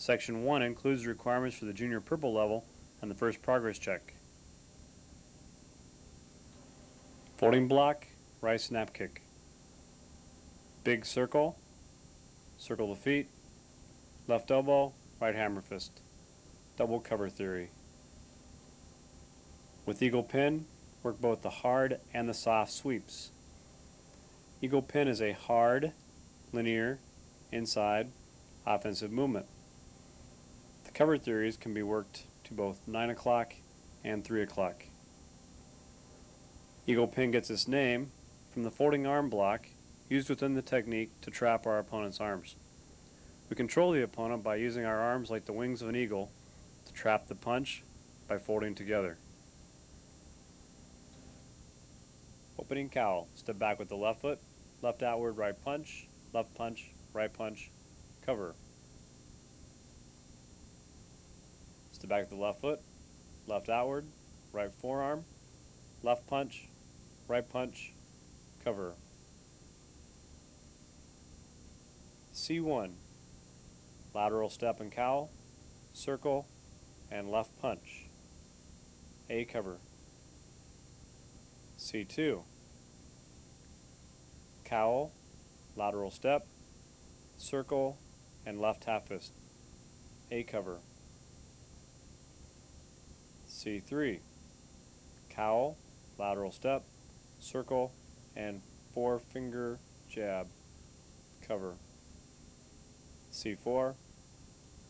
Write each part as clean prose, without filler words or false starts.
Section 1 includes the requirements for the junior purple level and the first progress check. Folding block, right snap kick. Big circle, circle the feet, left elbow, right hammer fist. Double cover theory. With eagle pin, work both the hard and the soft sweeps. Eagle pin is a hard, linear, inside, offensive movement. The cover theories can be worked to both 9 o'clock and 3 o'clock. Eagle pin gets its name from the folding arm block used within the technique to trap our opponent's arms. We control the opponent by using our arms like the wings of an eagle to trap the punch by folding together. Opening cowl, step back with the left foot, left outward, right punch, right punch, cover. Step back with the left foot, left outward, right forearm, left punch, right punch, cover. C1, lateral step and cowl, circle, and left punch. A cover. C2, cowl, lateral step, circle, and left half fist. A cover. C3, cowl, lateral step, circle, and 4-finger jab. Cover. C4,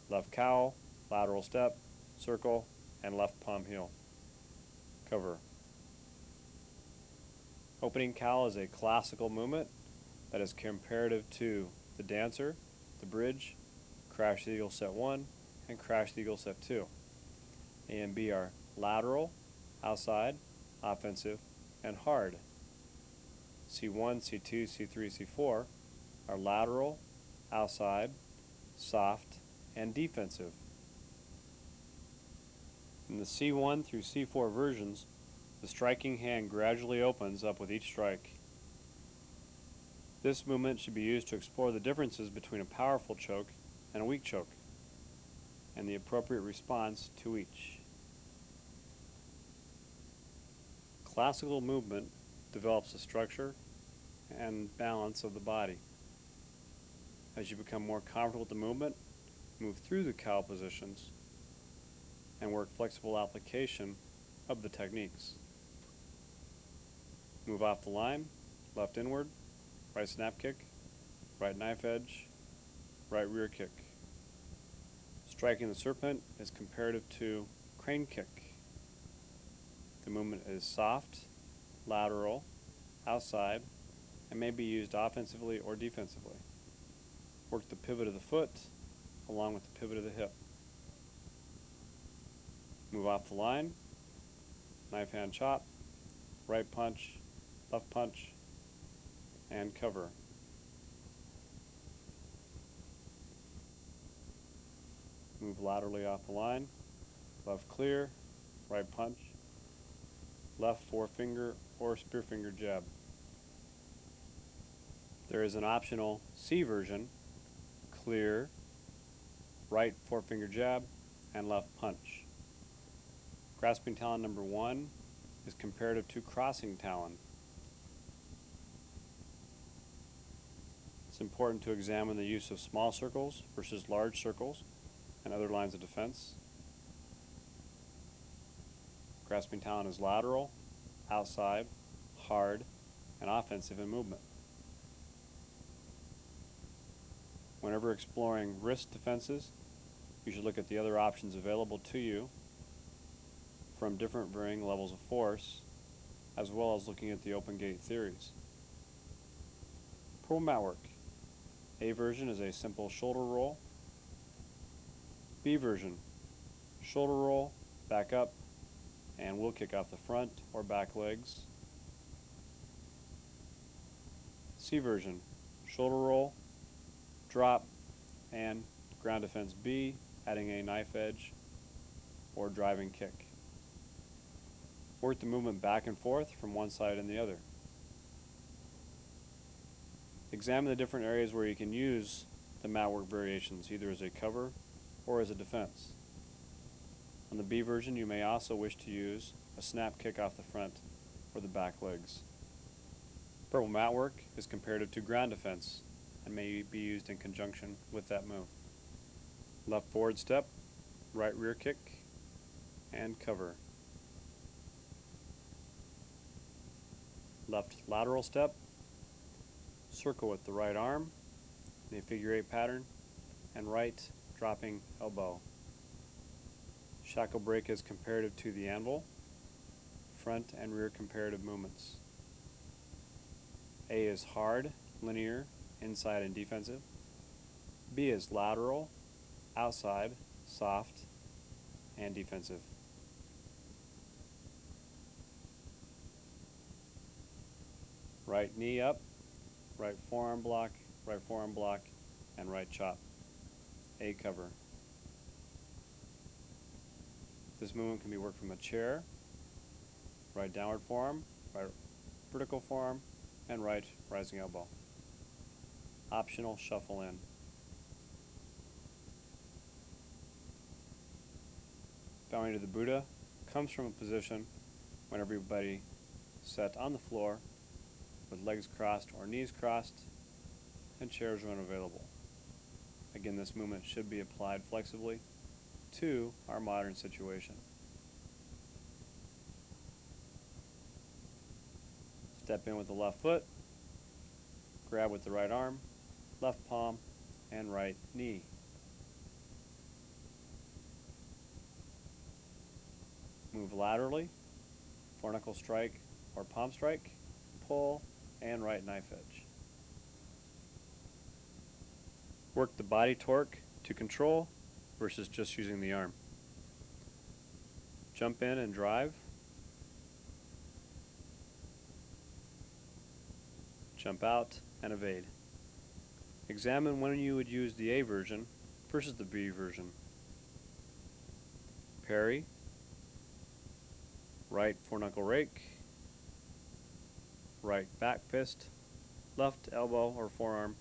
left cowl, lateral step, circle, and left palm heel. Cover. Opening cowl is a classical movement that is comparative to the dancer, the bridge, crash the eagle set 1, and crash the eagle set 2. A and B are lateral, outside, offensive, and hard. C1, C2, C3, C4 are lateral, outside, soft, and defensive. In the C1 through C4 versions, the striking hand gradually opens up with each strike. This movement should be used to explore the differences between a powerful choke and a weak choke, and the appropriate response to each. Classical movement develops the structure and balance of the body. As you become more comfortable with the movement, move through the cowl positions and work flexible application of the techniques. Move off the line, left inward, right snap kick, right knife edge, right rear kick. Striking the serpent is comparative to crane kick. The movement is soft, lateral, outside, and may be used offensively or defensively. Work the pivot of the foot along with the pivot of the hip. Move off the line, knife hand chop, right punch, left punch, and cover. Move laterally off the line, left clear, right punch, left 4-finger or spear finger jab. There is an optional C version, clear, right 4-finger jab, and left punch. Grasping Talon number 1 is comparative to crossing Talon. It's important to examine the use of small circles versus large circles and other lines of defense. Grasping Talon is lateral, outside, hard, and offensive in movement. Whenever exploring wrist defenses, you should look at the other options available to you from different varying levels of force, as well as looking at the open gate theories. Purple mat work. A version is a simple shoulder roll. B version, shoulder roll, back up, and wheel kick off the front or back legs. C version, shoulder roll, drop, and ground defense B, adding a knife edge or driving kick. Work the movement back and forth from one side and the other. Examine the different areas where you can use the mat work variations, either as a cover or as a defense. On the B version, you may also wish to use a snap kick off the front or the back legs. Purple mat work is comparative to ground defense and may be used in conjunction with that move. Left forward step, right rear kick, and cover. Left lateral step, circle with the right arm in a figure 8 pattern, and right dropping elbow. Shackle break is comparative to the anvil, front and rear comparative movements. A is hard, linear, inside and defensive. B is lateral, outside, soft, and defensive. Right knee up, right forearm block, and right chop. A cover. This movement can be worked from a chair, right downward forearm, right vertical forearm, and right rising elbow. Optional shuffle in. Bowing to the Buddha comes from a position when everybody set on the floor with legs crossed or knees crossed and chairs when available. Again, this movement should be applied flexibly to our modern situation. Step in with the left foot, grab with the right arm, left palm, and right knee. Move laterally, forknuckle strike or palm strike, pull, and right knife edge. Work the body torque to control versus just using the arm. Jump in and drive. Jump out and evade. Examine when you would use the A version versus the B version. Parry, right foreknuckle rake, right back fist, left elbow or forearm,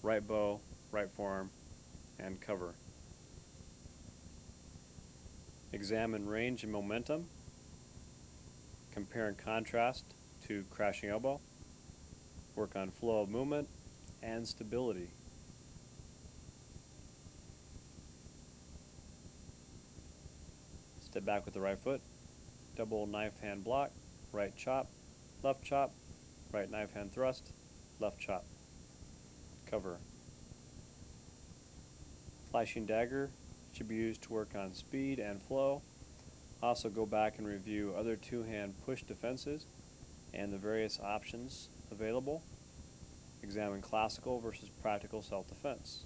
right bow, right forearm, and cover. Examine range and momentum. Compare and contrast to crashing elbow. Work on flow of movement and stability. Step back with the right foot, double knife hand block, right chop, right knife hand thrust, left chop. Cover. Flashing dagger should be used to work on speed and flow. Also go back and review other two-hand push defenses and the various options available. Examine classical versus practical self-defense.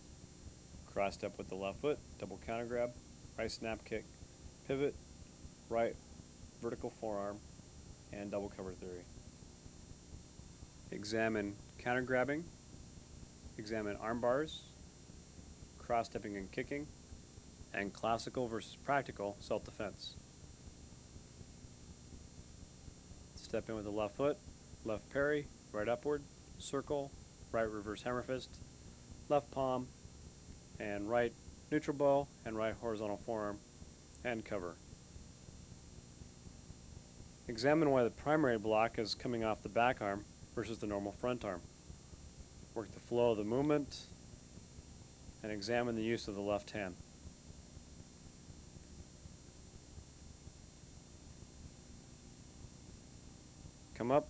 Cross step with the left foot, double counter grab, right snap kick, pivot, right vertical forearm, and double cover theory. Examine counter grabbing, examine arm bars, cross stepping and kicking, and classical versus practical self-defense. Step in with the left foot, left parry, right upward, circle, right reverse hammer fist, left palm, and right neutral bow, and right horizontal forearm, and cover. Examine why the primary block is coming off the back arm versus the normal front arm. Work the flow of the movement, and examine the use of the left hand. Come up,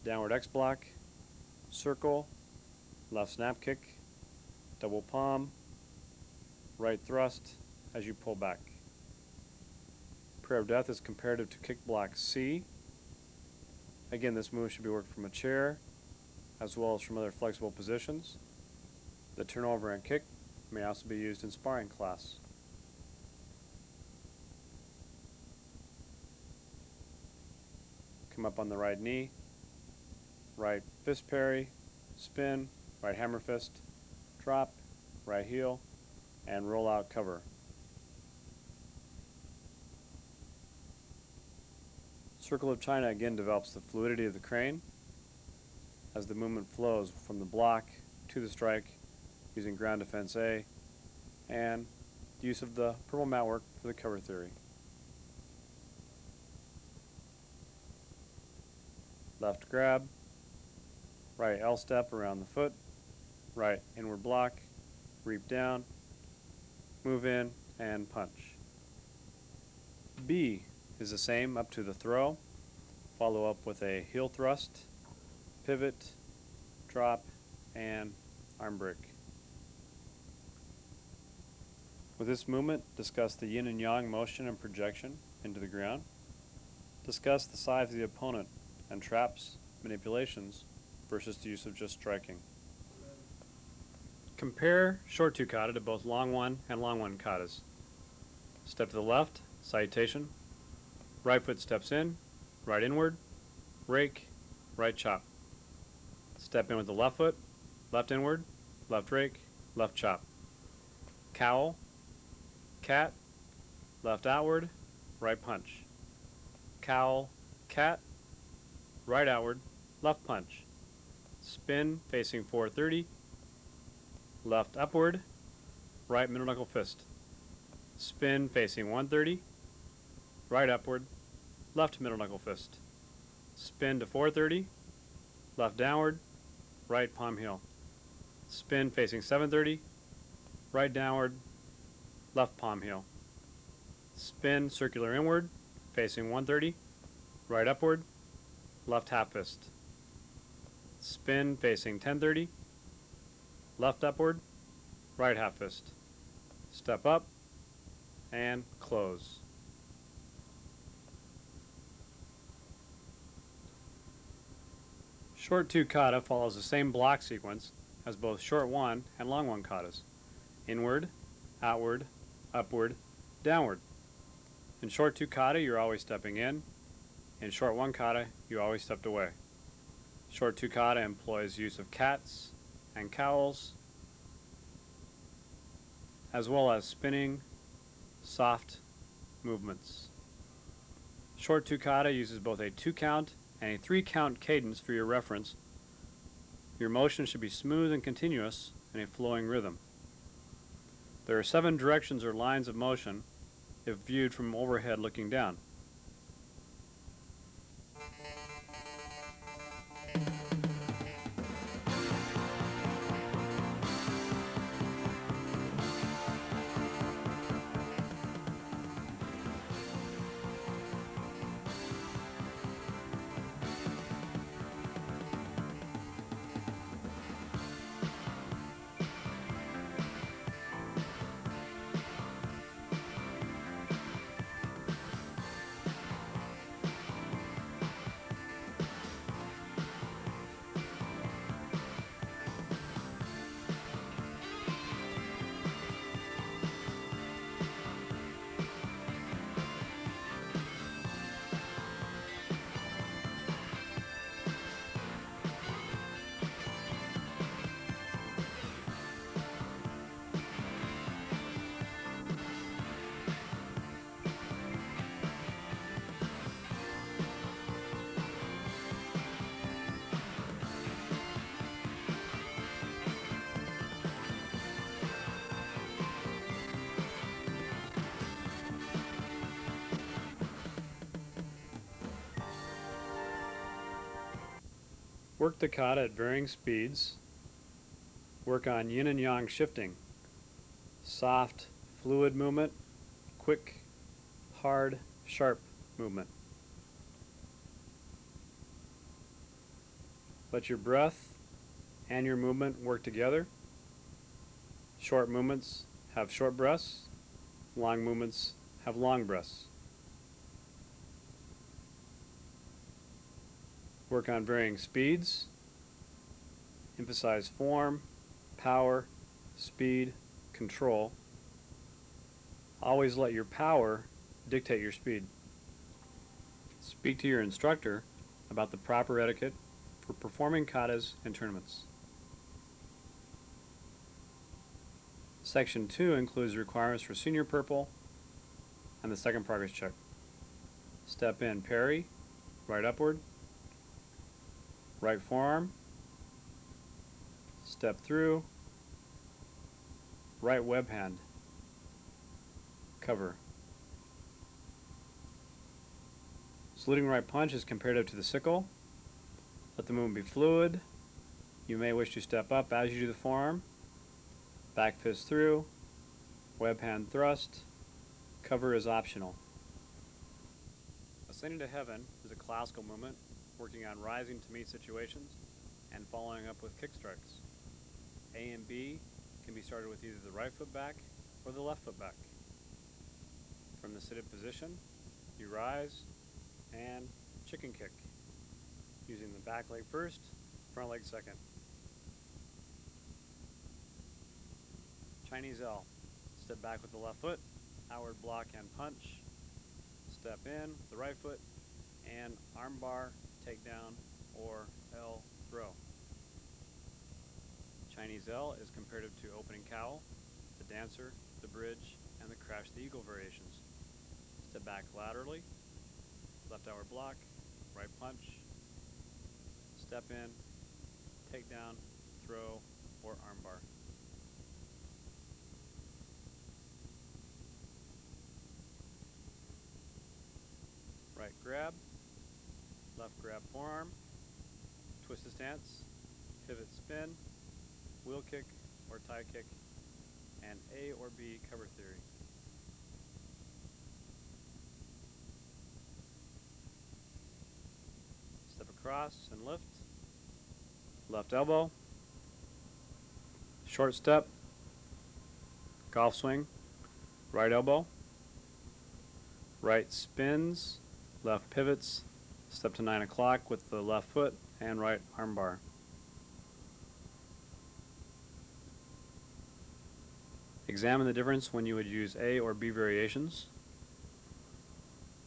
downward X block, circle, left snap kick, double palm, right thrust as you pull back. Prayer of Death is comparative to kick block C. Again, this move should be worked from a chair as well as from other flexible positions. The turnover and kick may also be used in sparring class. Come up on the right knee, right fist parry, spin, right hammer fist, drop, right heel, and roll out cover. Circle of China again develops the fluidity of the crane as the movement flows from the block to the strike using ground defense A and use of the purple mat work for the cover theory. Left grab, right L step around the foot, right inward block, reap down, move in, and punch. B is the same up to the throw, follow up with a heel thrust, pivot, drop, and arm break. With this movement, discuss the yin and yang motion and projection into the ground. Discuss the size of the opponent and traps, manipulations, versus the use of just striking. Compare short two kata to both long one and long one katas. Step to the left, salutation. Right foot steps in, right inward, rake, right chop. Step in with the left foot, left inward, left rake, left chop. Cowl, cat, left outward, right punch. Cowl, cat, right outward, left punch. Spin facing 430, left upward, right middle knuckle fist. Spin facing 130, right upward, left middle knuckle fist. Spin to 430, left downward, right palm heel. Spin facing 730, right downward, left palm heel. Spin circular inward, facing 130, right upward, left half fist. Spin facing 1030, left upward, right half fist. Step up, and close. Short two kata follows the same block sequence as both short one and long one katas. Inward, outward, upward, downward. In short two kata, you're always stepping in. In short one kata, you always stepped away. Short two kata employs use of cats and cowls, as well as spinning, soft movements. Short two kata uses both a 2-count and a 3-count cadence for your reference. Your motion should be smooth and continuous in a flowing rhythm. There are 7 directions or lines of motion if viewed from overhead looking down. Work the kata at varying speeds. Work on yin and yang shifting. Soft, fluid movement, quick, hard, sharp movement. Let your breath and your movement work together. Short movements have short breaths. Long movements have long breaths. Work on varying speeds. Emphasize form, power, speed, control. Always let your power dictate your speed. Speak to your instructor about the proper etiquette for performing katas in tournaments. Section 2 includes requirements for senior purple and the second progress check. Step in parry, right upward, right forearm, step through, right web hand, Cover. Saluting right punch is comparative to the sickle. Let the movement be fluid. You may wish to step up as you do the forearm. Back fist through. Web hand thrust. Cover is optional. Ascending to heaven is a classical movement working on rising to meet situations and following up with kick strikes. A and B can be started with either the right foot back or the left foot back. From the seated position, you rise and chicken kick, using the back leg first, front leg second. Chinese L. Step back with the left foot, outward block and punch. Step in with the right foot and armbar, takedown, or L throw. Chinese L is comparative to opening cowl, the dancer, the bridge, and the crash the eagle variations. Step back laterally, left outward block, right punch, step in, takedown, throw, or armbar. Right grab, left grab forearm, twisted stance, pivot spin, wheel kick or tie kick, and A or B cover theory. Step across and lift, left elbow, short step, golf swing, right elbow, right spins, left pivots, step to 9 o'clock with the left foot and right armbar. Examine the difference when you would use A or B variations.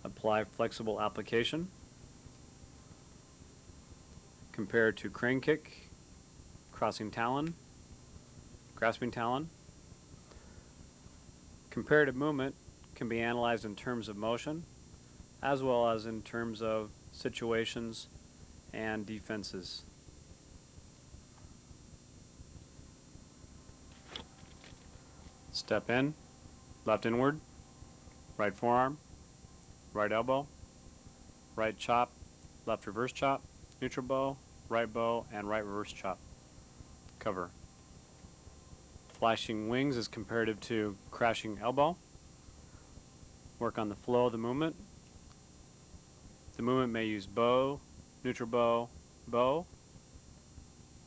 Apply flexible application. Compare to crane kick, crossing Talon, grasping Talon. Comparative movement can be analyzed in terms of motion as well as in terms of situations and defenses. Step in, left inward, right forearm, right elbow, right chop, left reverse chop, neutral bow, and right reverse chop. Cover. Flashing wings is comparative to crashing elbow. Work on the flow of the movement. The movement may use bow, neutral bow, bow,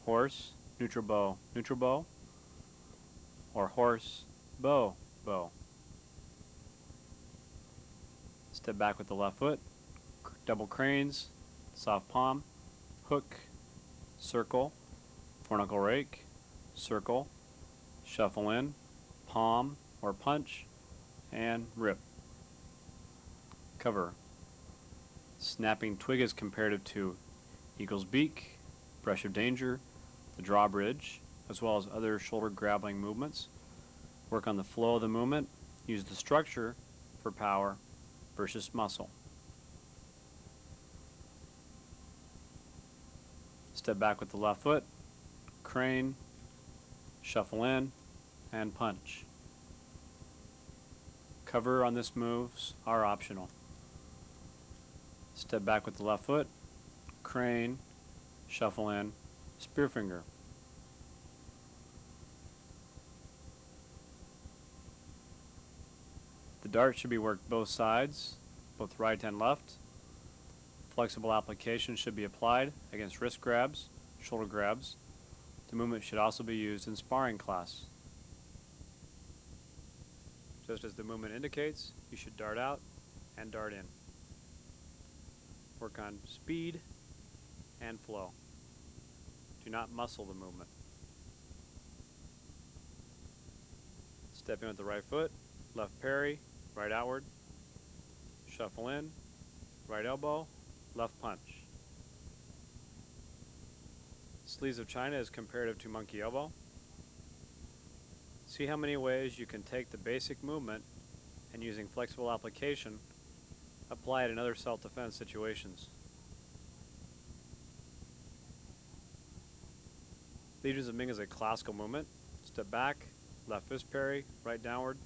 horse, neutral bow, or horse, bow, bow. Step back with the left foot, double cranes, soft palm, hook, circle, four-knuckle rake, circle, shuffle in, palm or punch, and rip. Cover. Snapping twig is comparative to eagle's beak, brush of danger, the drawbridge, as well as other shoulder grappling movements. Work on the flow of the movement. Use the structure for power versus muscle. Step back with the left foot, crane, shuffle in, and punch. Cover on this moves are optional. Step back with the left foot, crane, shuffle in, spear finger. The dart should be worked both sides, both right and left. Flexible application should be applied against wrist grabs, shoulder grabs. The movement should also be used in sparring class. Just as the movement indicates, you should dart out and dart in. Work on speed and flow. Do not muscle the movement. Step in with the right foot, left parry, right outward, shuffle in, right elbow, left punch. Sleeves of China is comparative to monkey elbow. See how many ways you can take the basic movement and using flexible application, apply it in other self-defense situations. Leaders of Ming is a classical movement. Step back, left fist parry, right downward,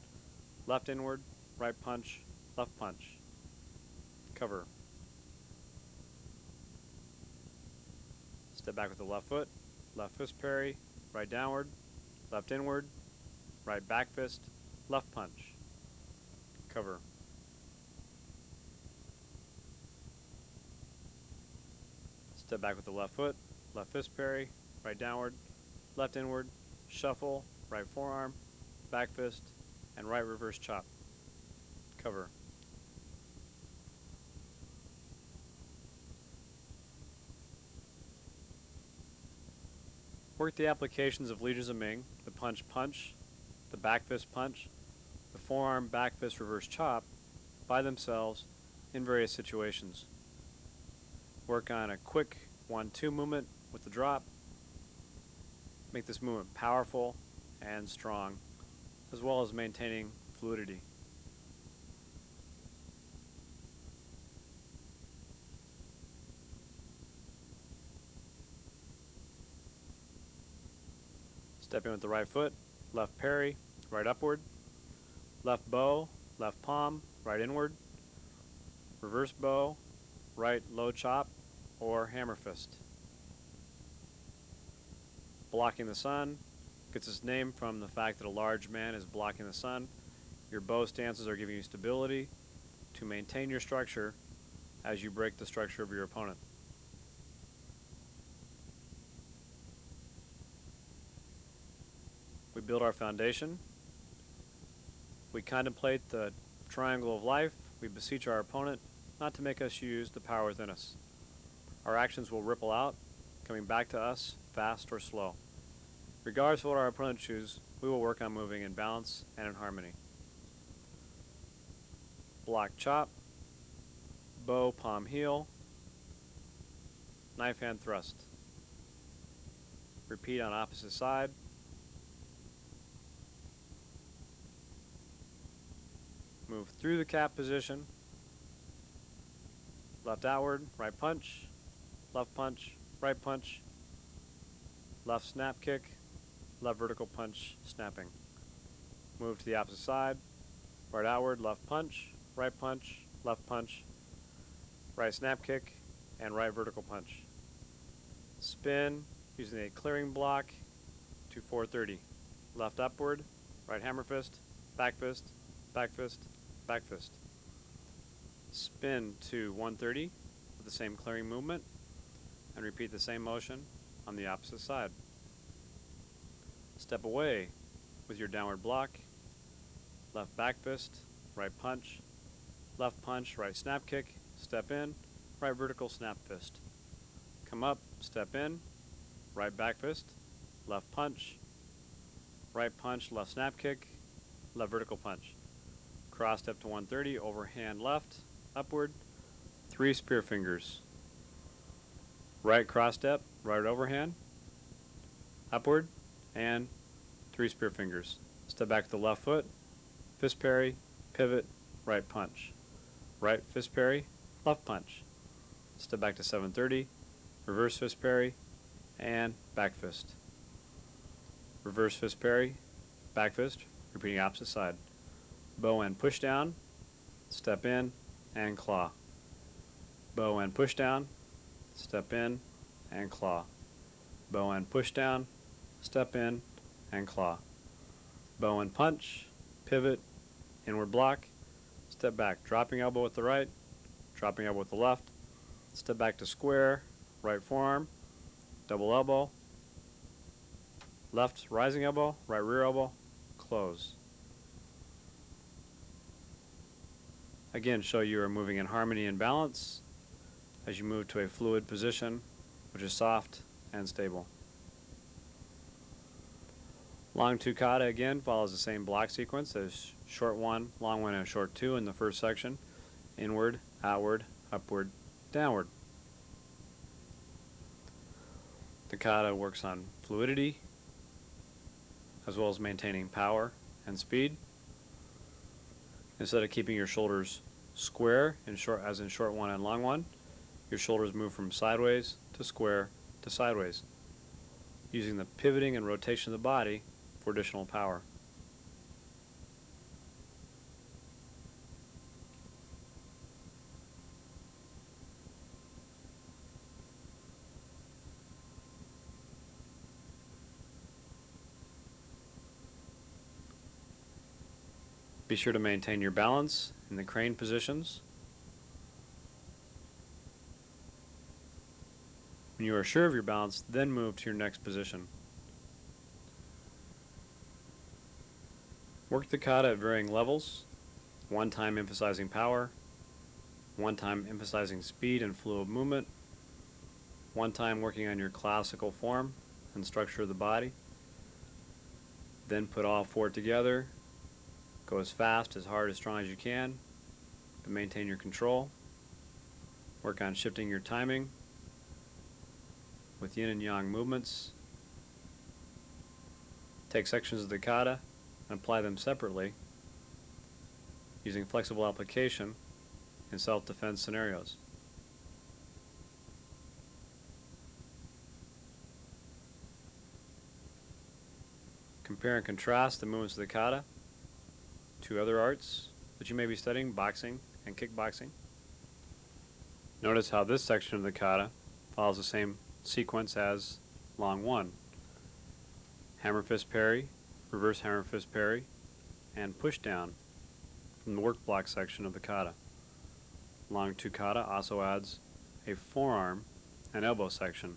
left inward, right punch, left punch. Cover. Step back with the left foot, left fist parry, right downward, left inward, right back fist, left punch. Cover. Step back with the left foot, left fist parry, right downward, left inward, shuffle, right forearm, back fist, and right reverse chop. Cover. Work the applications of Legions of Ming, the punch punch, the back fist punch, the forearm back fist reverse chop by themselves in various situations. Work on a quick 1-2 movement with the drop. Make this movement powerful and strong, as well as maintaining fluidity. Step in with the right foot, left parry, right upward, left bow, left palm, right inward, reverse bow, right low chop, or hammer fist. Blocking the sun gets its name from the fact that a large man is blocking the sun. Your bow stances are giving you stability to maintain your structure as you break the structure of your opponent. We build our foundation. We contemplate the triangle of life. We beseech our opponent not to make us use the power within us. Our actions will ripple out, coming back to us fast or slow. Regardless of what our opponent chooses, we will work on moving in balance and in harmony. Block chop, bow palm heel, knife hand thrust. Repeat on opposite side. Move through the cap position, left outward, right punch, right punch, left snap kick, left vertical punch, snapping. Move to the opposite side, right outward, left punch, left punch, right snap kick, and right vertical punch. Spin using a clearing block to 430. Left upward, right hammer fist, back fist, back fist, back fist. Spin to 130 with the same clearing movement, and repeat the same motion on the opposite side. Step away with your downward block, left back fist, right punch, right snap kick, step in, right vertical snap fist. Come up, step in, right back fist, left punch, left snap kick, left vertical punch. Cross step to 130, overhand left, upward, 3 spear fingers. Right cross step, right overhand, upward, and 3 spear fingers. Step back to the left foot, fist parry, pivot, right punch. Right fist parry, left punch. Step back to 730, reverse fist parry, and back fist. Reverse fist parry, back fist, repeating opposite side. Bow and push down, step in, and claw. Bow and push down, step in, and claw. Bow and push down, step in, and claw. Bow and punch, pivot, inward block, step back, dropping elbow with the right, dropping elbow with the left, step back to square, right forearm, double elbow, left rising elbow, right rear elbow, close. Again, show you are moving in harmony and balance as you move to a fluid position, which is soft and stable. Long Two Kata again follows the same block sequence as short 1, long 1, and short 2 in the first section. Inward, outward, upward, downward. The kata works on fluidity as well as maintaining power and speed. Instead of keeping your shoulders square as in short 1 and long 1, your shoulders move from sideways to square to sideways, using the pivoting and rotation of the body for additional power. Be sure to maintain your balance in the crane positions. When you are sure of your balance, then move to your next position. Work the kata at varying levels, one time emphasizing power, one time emphasizing speed and flow of movement, one time working on your classical form and structure of the body. Then put all four together. Go as fast, as hard, as strong as you can, but maintain your control. Work on shifting your timing with yin and yang movements. Take sections of the kata and apply them separately using flexible application in self-defense scenarios. Compare and contrast the movements of the kata to other arts that you may be studying, boxing and kickboxing. Notice how this section of the kata follows the same sequence as long one. Hammer fist parry, reverse hammer fist parry, and push down from the work block section of the kata. Long two kata also adds a forearm and elbow section.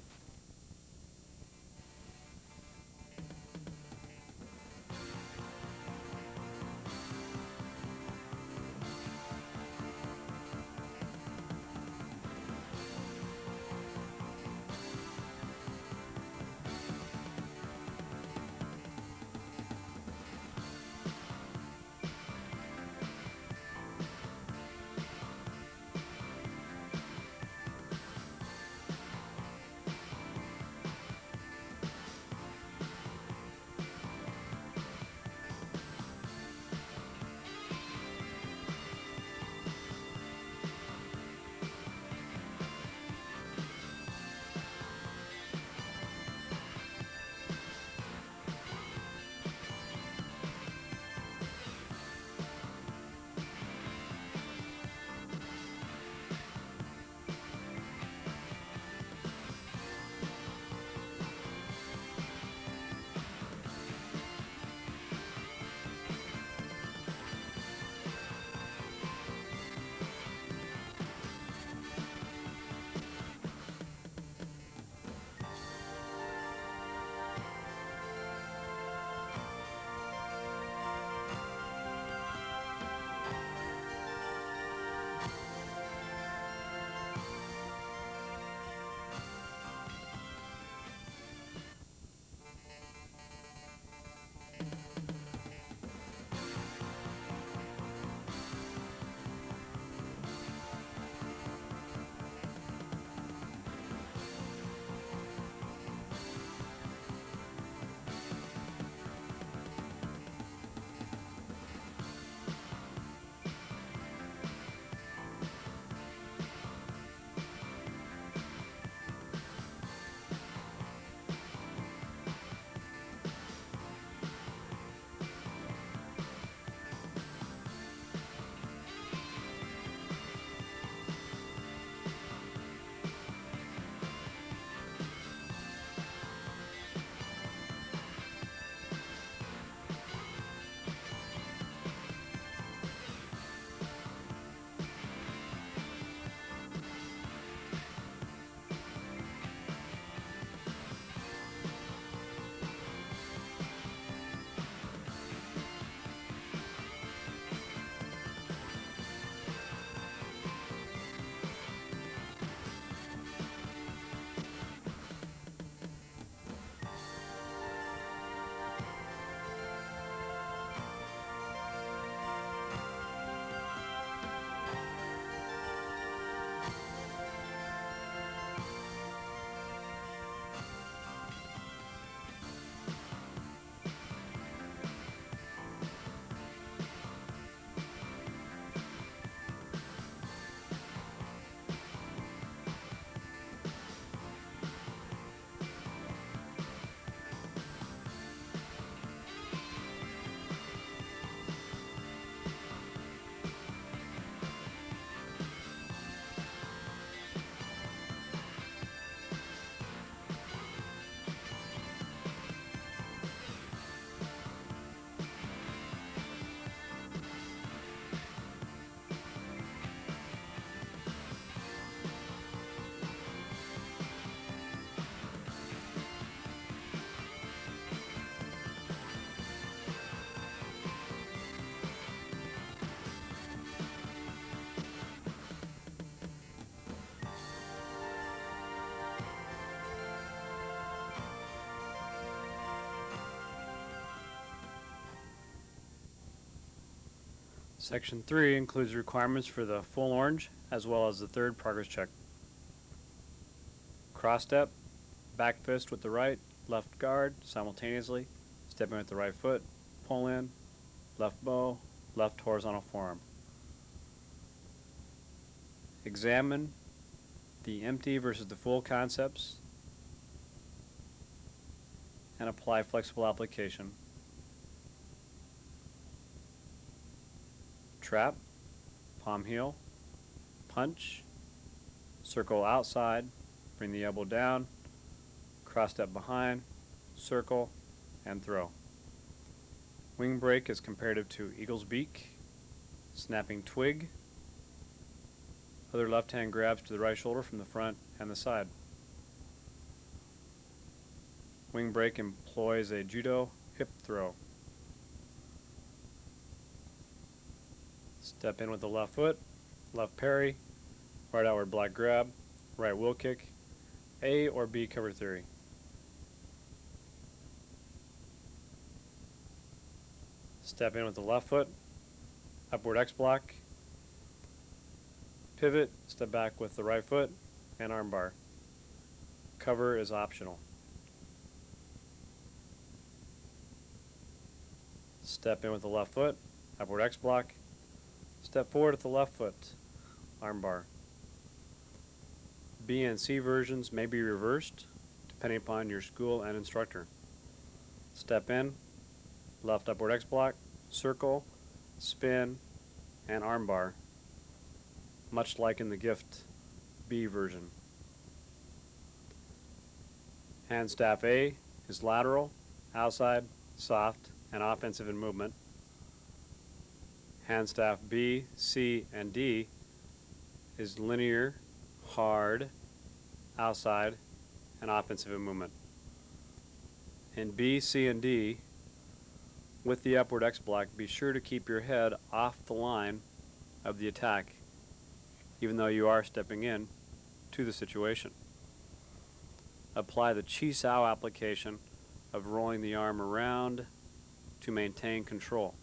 Section 3 includes requirements for the full orange as well as the third progress check. Cross step, back fist with the right, left guard simultaneously, step in with the right foot, pull in, left bow, left horizontal forearm. Examine the empty versus the full concepts and apply flexible application. Trap, palm heel, punch, circle outside, bring the elbow down, cross step behind, circle, and throw. Wing break is comparative to eagle's beak, snapping twig, other left hand grabs to the right shoulder from the front and the side. Wing break employs a judo hip throw. Step in with the left foot, left parry, right outward block grab, right wheel kick, A or B cover theory. Step in with the left foot, upward X block, pivot, step back with the right foot, and armbar. Cover is optional. Step in with the left foot, upward X block, step forward with the left foot, armbar. B and C versions may be reversed depending upon your school and instructor. Step in, left upward X block, circle, spin, and armbar, much like in the gift B version. Hand staff A is lateral, outside, soft, and offensive in movement. Hand staff B, C, and D is linear, hard, outside, and offensive in movement. In B, C, and D, with the upward X block, be sure to keep your head off the line of the attack, even though you are stepping in to the situation. Apply the Chi Sao application of rolling the arm around to maintain control.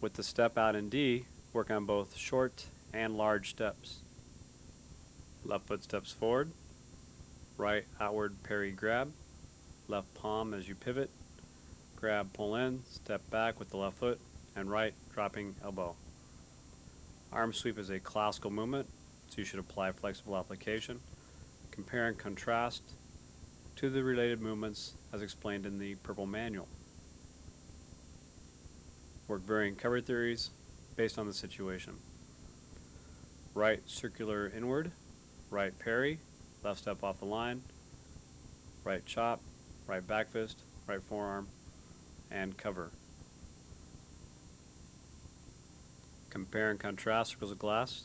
With the step out in D, work on both short and large steps. Left foot steps forward, right outward parry grab, left palm as you pivot, grab, pull in, step back with the left foot, and right dropping elbow. Arm sweep is a classical movement, so you should apply flexible application. Compare and contrast to the related movements as explained in the purple manual. Work varying cover theories based on the situation. Right circular inward, right parry, left step off the line, right chop, right back fist, right forearm, and cover. Compare and contrast circles of glass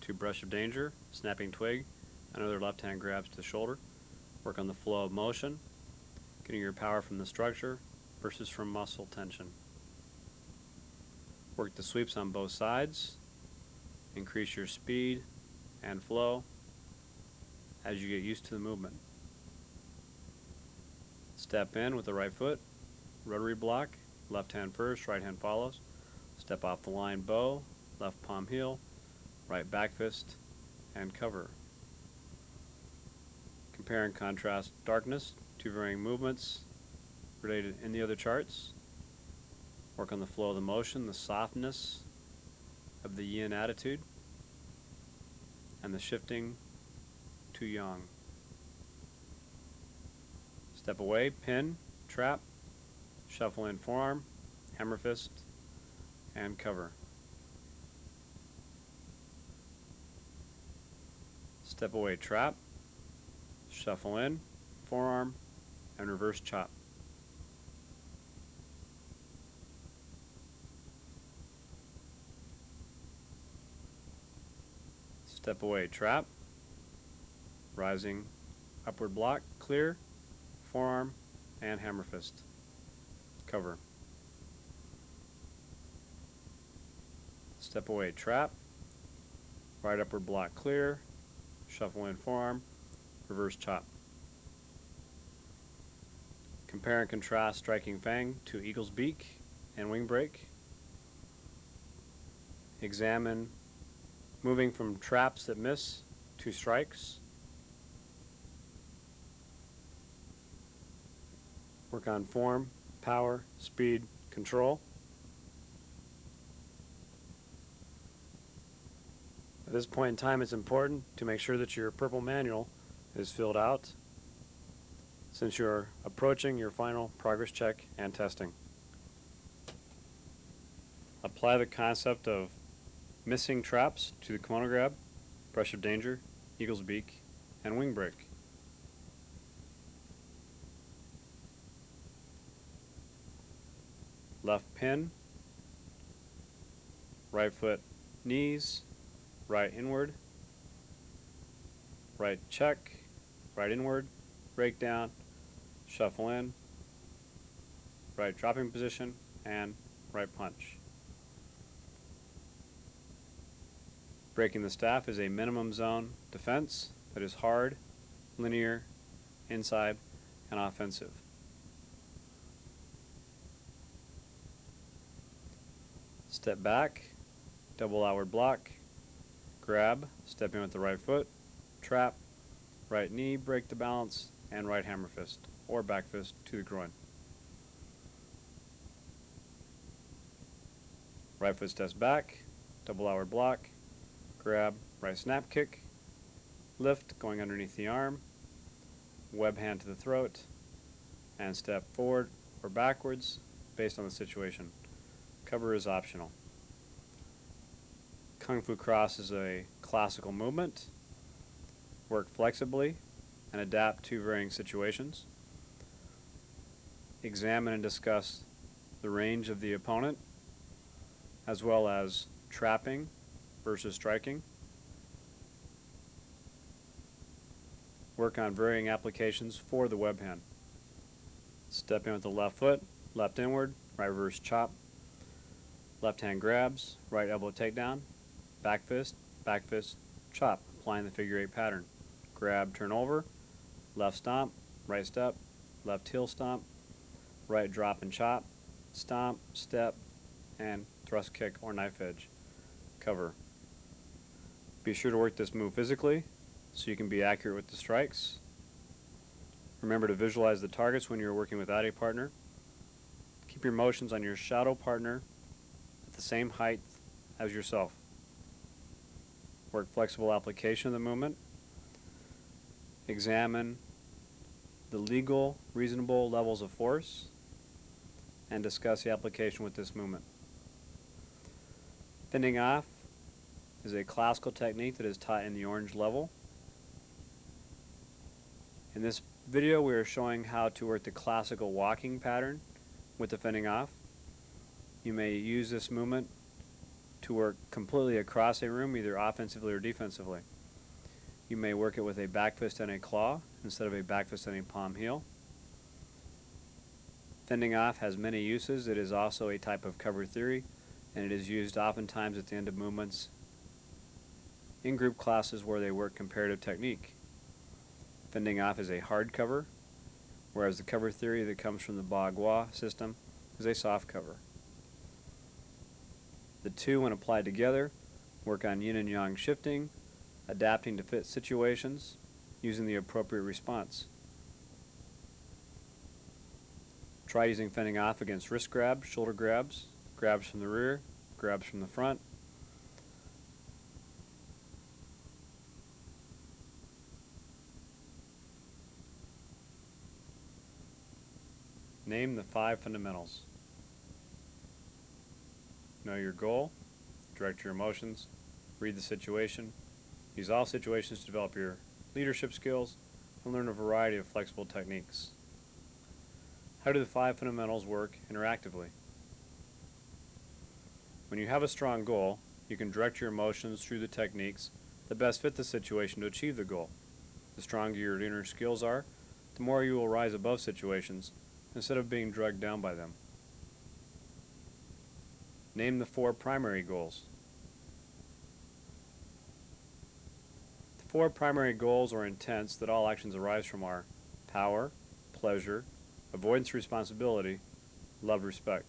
to brush of danger, snapping twig, and other left hand grabs to the shoulder. Work on the flow of motion, getting your power from the structure versus from muscle tension. Work the sweeps on both sides, increase your speed and flow as you get used to the movement. Step in with the right foot, rotary block, left hand first, right hand follows. Step off the line bow, left palm heel, right back fist, and cover. Compare and contrast darkness to varying movements related in the other charts. Work on the flow of the motion, the softness of the yin attitude, and the shifting to yang. Step away, pin, trap, shuffle in forearm, hammer fist, and cover. Step away, trap, shuffle in, forearm, and reverse chop. Step away, trap, rising, upward block, clear, forearm, and hammer fist. Cover. Step away, trap, right upward block, clear, shuffle in forearm, reverse chop. Compare and contrast striking fang to eagle's beak and wing break. examine moving from traps that miss to strikes. Work on form, power, speed, control. At this point in time, it's important to make sure that your purple manual is filled out, since you're approaching your final progress check and testing. Apply the concept of missing traps to the kimono grab, brush of danger, eagle's beak, and wing break. Left pin, right foot knees, right inward, right check, right inward, break down, shuffle in, right dropping position, and right punch. Breaking the staff is a minimum zone defense that is hard, linear, inside, and offensive. Step back, double outward block, grab, step in with the right foot, trap, right knee, break the balance, and right hammer fist, or back fist to the groin. Right foot steps back, double outward block, grab, right snap kick, lift, going underneath the arm, web hand to the throat, and step forward or backwards based on the situation. Cover is optional. Kung Fu Cross is a classical movement. Work flexibly and adapt to varying situations. Examine and discuss the range of the opponent, as well as trapping versus striking. Work on varying applications for the web hand. Step in with the left foot, left inward, right reverse chop, left hand grabs, right elbow takedown, back fist, chop, applying the figure 8 pattern. Grab, turn over, left stomp, right step, left heel stomp, right drop and chop, stomp, step, and thrust kick or knife edge. Cover. Be sure to work this move physically so you can be accurate with the strikes. Remember to visualize the targets when you're working without a partner. Keep your motions on your shadow partner at the same height as yourself. Work flexible application of the movement. Examine the legal, reasonable levels of force and discuss the application with this movement. Fending off is a classical technique that is taught in the orange level. In this video, we are showing how to work the classical walking pattern with the fending off. You may use this movement to work completely across a room, either offensively or defensively. You may work it with a back fist and a claw instead of a back fist and a palm heel. Fending off has many uses. It is also a type of cover theory, and it is used oftentimes at the end of movements in group classes where they work comparative technique. Fending off is a hard cover, whereas the cover theory that comes from the Bagua system is a soft cover. The two, when applied together, work on yin and yang shifting, adapting to fit situations, using the appropriate response. Try using fending off against wrist grabs, shoulder grabs, grabs from the rear, grabs from the front. Name the 5 fundamentals. Know your goal, direct your emotions, read the situation, use all situations to develop your leadership skills, and learn a variety of flexible techniques. How do the 5 fundamentals work interactively? When you have a strong goal, you can direct your emotions through the techniques that best fit the situation to achieve the goal. The stronger your inner skills are, the more you will rise above situations instead of being dragged down by them. Name the 4 primary goals. The 4 primary goals or intents that all actions arise from are power, pleasure, avoidance responsibility, love respect.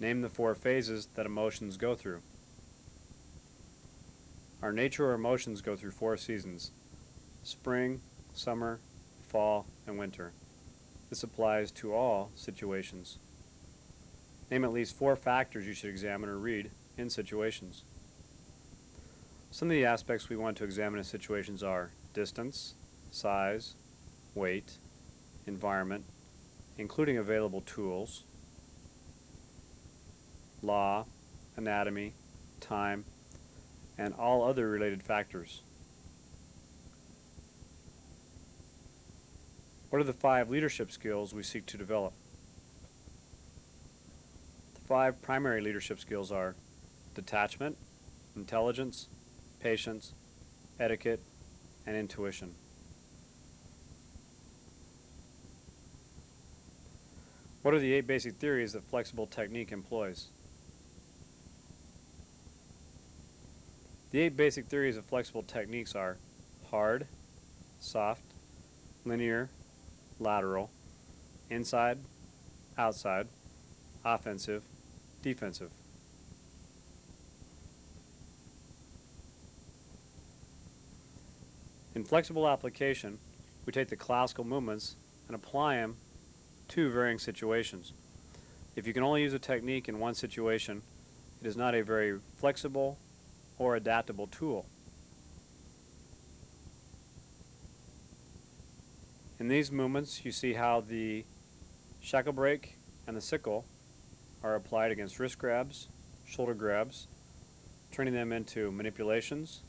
Name the 4 phases that emotions go through. Our nature or emotions go through 4 seasons: spring, summer, fall, and winter. This applies to all situations. Name at least 4 factors you should examine or read in situations. Some of the aspects we want to examine in situations are distance, size, weight, environment, including available tools, law, anatomy, time, and all other related factors. What are the 5 leadership skills we seek to develop? The 5 primary leadership skills are detachment, intelligence, patience, etiquette, and intuition. What are the 8 basic theories that flexible technique employs? The 8 basic theories of flexible techniques are hard, soft, linear, lateral, inside, outside, offensive, defensive. In flexible application, we take the classical movements and apply them to varying situations. If you can only use a technique in one situation, it is not a very flexible or adaptable tool. In these movements, you see how the shackle break and the sickle are applied against wrist grabs, shoulder grabs, turning them into manipulations,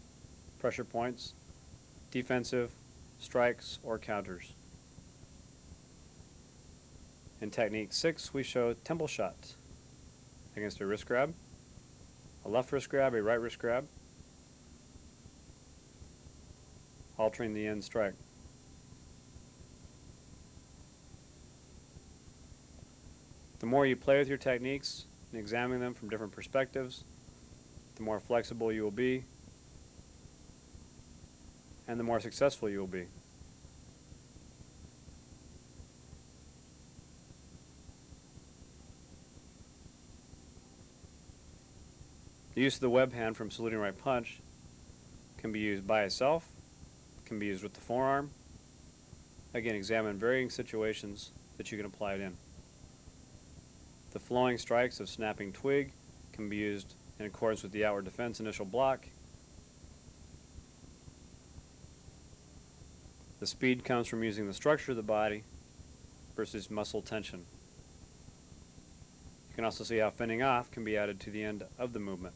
pressure points, defensive, strikes, or counters. In technique 6, we show temple shots against a wrist grab, a left wrist grab, a right wrist grab, altering the end strike. The more you play with your techniques and examine them from different perspectives, the more flexible you will be, and the more successful you will be. The use of the web hand from saluting right punch can be used by itself, can be used with the forearm. Again, examine varying situations that you can apply it in. The flowing strikes of snapping twig can be used in accordance with the outward defense initial block. The speed comes from using the structure of the body versus muscle tension. You can also see how fending off can be added to the end of the movement.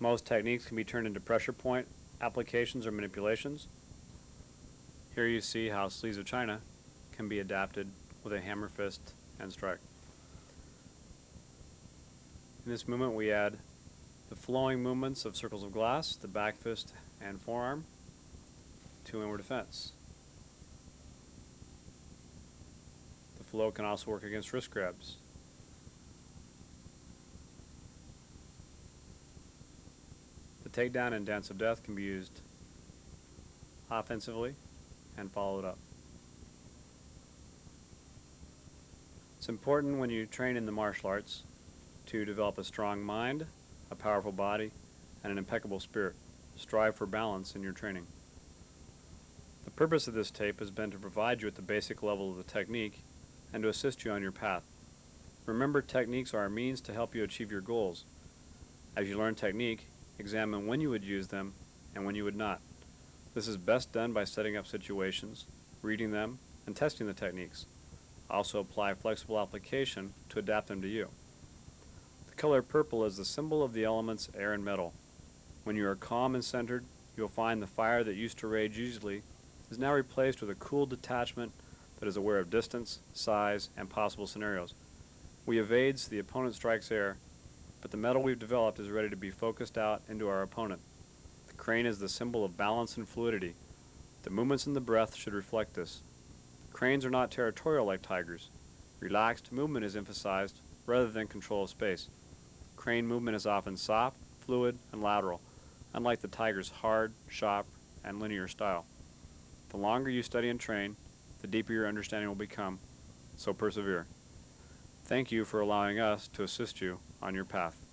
Most techniques can be turned into pressure point applications or manipulations. Here you see how sleeves of china can be adapted with a hammer fist and strike. In this movement we add the flowing movements of circles of glass, the back fist and forearm, to inward defense. The flow can also work against wrist grabs. The takedown and dance of death can be used offensively and followed up. It's important when you train in the martial arts to develop a strong mind, a powerful body, and an impeccable spirit. Strive for balance in your training. The purpose of this tape has been to provide you at the basic level of the technique and to assist you on your path. Remember, techniques are a means to help you achieve your goals. As you learn technique, examine when you would use them and when you would not. This is best done by setting up situations, reading them, and testing the techniques. Also apply flexible application to adapt them to you. The color purple is the symbol of the elements air and metal. When you are calm and centered, you will find the fire that used to rage easily is now replaced with a cool detachment that is aware of distance, size, and possible scenarios. We evades the opponent strikes air, but the metal we've developed is ready to be focused out into our opponent. The crane is the symbol of balance and fluidity. The movements in the breath should reflect this. Cranes are not territorial like tigers. Relaxed movement is emphasized rather than control of space. Crane movement is often soft, fluid, and lateral, unlike the tiger's hard, sharp, and linear style. The longer you study and train, the deeper your understanding will become, so persevere. Thank you for allowing us to assist you on your path.